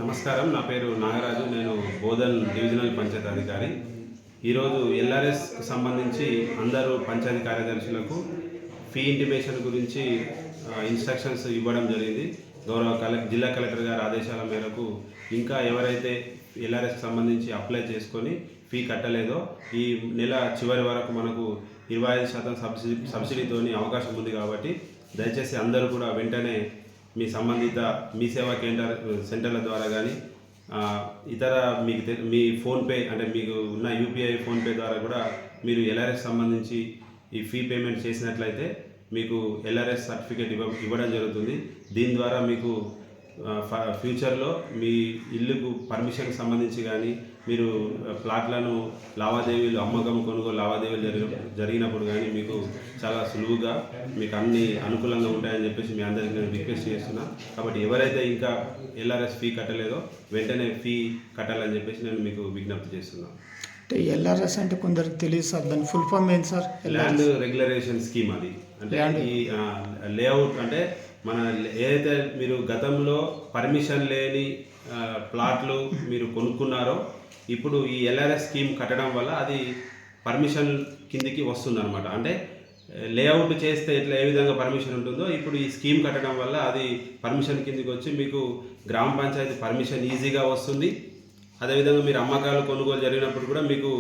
నమస్కారం. నా పేరు నాగరాజు. నేను బోధన్ డివిజనల్ పంచాయతీ అధికారి. ఈరోజు ఎల్ఆర్ఎస్కి సంబంధించి అందరూ పంచాయతీ కార్యదర్శులకు ఫీ ఇంటిమేషన్ గురించి ఇన్స్ట్రక్షన్స్ ఇవ్వడం జరిగింది. గౌరవ జిల్లా కలెక్టర్ గారి ఆదేశాల మేరకు ఇంకా ఎవరైతే ఎల్ఆర్ఎస్కి సంబంధించి అప్లై చేసుకొని ఫీ కట్టలేదో ఈ నెల చివరి వరకు మనకు 25% సబ్సిడీతోని అవకాశం ఉంది. కాబట్టి దయచేసి అందరూ కూడా వెంటనే మీ సంబంధిత మీ సేవా సెంటర్ల ద్వారా కానీ ఇతర మీ ఫోన్పే అంటే మీకు ఉన్న యూపీఐ ఫోన్పే ద్వారా కూడా మీరు ఎల్ఆర్ఎస్ సంబంధించి ఈ ఫీ పేమెంట్ చేసినట్లయితే మీకు ఎల్ఆర్ఎస్ సర్టిఫికేట్ ఇవ్వడం జరుగుతుంది. దీని ద్వారా మీకు ఫ్యూచర్లో మీ ఇల్లుకు పర్మిషన్కి సంబంధించి కానీ మీరు ప్లాట్లను లావాదేవీలు అమ్మకం కొనుగోలు లావాదేవీలు జరిగినప్పుడు కానీ మీకు చాలా సులువుగా మీకు అన్ని అనుకూలంగా ఉంటాయని చెప్పేసి మీ అందరికీ నేను రిక్వెస్ట్ చేస్తున్నాను. కాబట్టి ఎవరైతే ఇంకా ఎల్ఆర్ఎస్ ఫీ కట్టలేదో వెంటనే ఫీ కట్టాలని చెప్పేసి నేను మీకు విజ్ఞప్తి చేస్తున్నాను. అంటే ఎల్ఆర్ఎస్ అంటే కొందరికి తెలియదు సార్, దాని ఫుల్ ఫామ్ ఏంటి సార్? Land రెగ్యులరేషన్ scheme. అది అంటే ఈ లేఅవుట్ అంటే మన ఏదైతే మీరు గతంలో పర్మిషన్ లేని ప్లాట్లు మీరు కొనుక్కున్నారో ఇప్పుడు ఈ ఎల్ఆర్ఎస్ స్కీమ్ కట్టడం వల్ల అది పర్మిషన్ కిందికి వస్తుందన్నమాట. అంటే లేఅవుట్ చేస్తే ఎట్లా ఏ విధంగా పర్మిషన్ ఉంటుందో ఇప్పుడు ఈ స్కీమ్ కట్టడం వల్ల అది పర్మిషన్ కిందికి వచ్చి మీకు గ్రామ పంచాయతీ పర్మిషన్ ఈజీగా వస్తుంది. అదేవిధంగా మీరు అమ్మకాలు కొనుగోలు జరిగినప్పుడు కూడా మీకు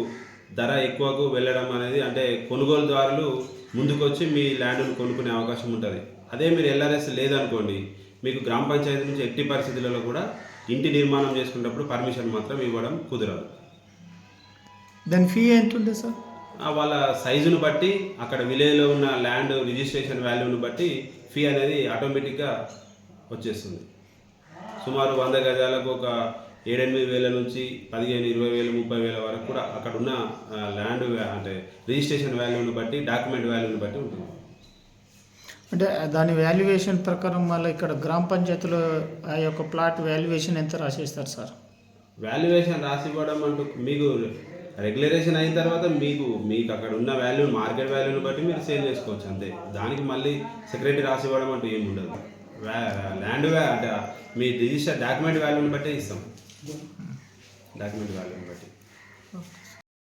ధర ఎక్కువకు వెళ్ళడం అనేది అంటే కొనుగోలుదారులు ముందుకొచ్చి మీ ల్యాండ్ను కొనుక్కునే అవకాశం ఉంటుంది. అదే మీరు ఎల్ఆర్ఎస్ లేదనుకోండి మీకు గ్రామ పంచాయతీ నుంచి ఎట్టి పరిస్థితులలో కూడా ఇంటి నిర్మాణం చేసుకునేటప్పుడు పర్మిషన్ మాత్రం ఇవ్వడం కుదరదు. దాని ఫీ ఎంత ఉంటుంది సార్? వాళ్ళ సైజును బట్టి అక్కడ విలేజ్లో ఉన్న ల్యాండ్ రిజిస్ట్రేషన్ వాల్యూని బట్టి ఫీ అనేది ఆటోమేటిక్గా వచ్చేస్తుంది. సుమారు 100 గజాలకు ఒక 7-8 నుంచి 15-20 30 వరకు కూడా అక్కడ ఉన్న ల్యాండ్ అంటే రిజిస్ట్రేషన్ వాల్యూని బట్టి డాక్యుమెంట్ వాల్యూని బట్టి ఉంటుంది. అంటే దాని వాల్యుయేషన్ ప్రకారం మళ్ళీ ఇక్కడ గ్రామ పంచాయతీలో ఆ యొక్క ప్లాట్ వాల్యుయేషన్ ఎంత రాసేస్తారు సార్? వాల్యుయేషన్ రాసి ఇవ్వడం అంటూ మీకు రెగ్యులరేషన్ అయిన తర్వాత మీకు అక్కడ ఉన్న వాల్యూ మార్కెట్ వాల్యూని బట్టి మీరు సేల్ చేసుకోవచ్చు అంతే. దానికి మళ్ళీ సెక్రటరీ రాసి ఇవ్వడం అంటూ ఏమి ఉండదు. ల్యాండ్ అంటే మీ రిజిస్టర్ డాక్యుమెంట్ వాల్యూని బట్టే ఇస్తాం. డాక్యుమెంట్ వాల్యూని బట్టి.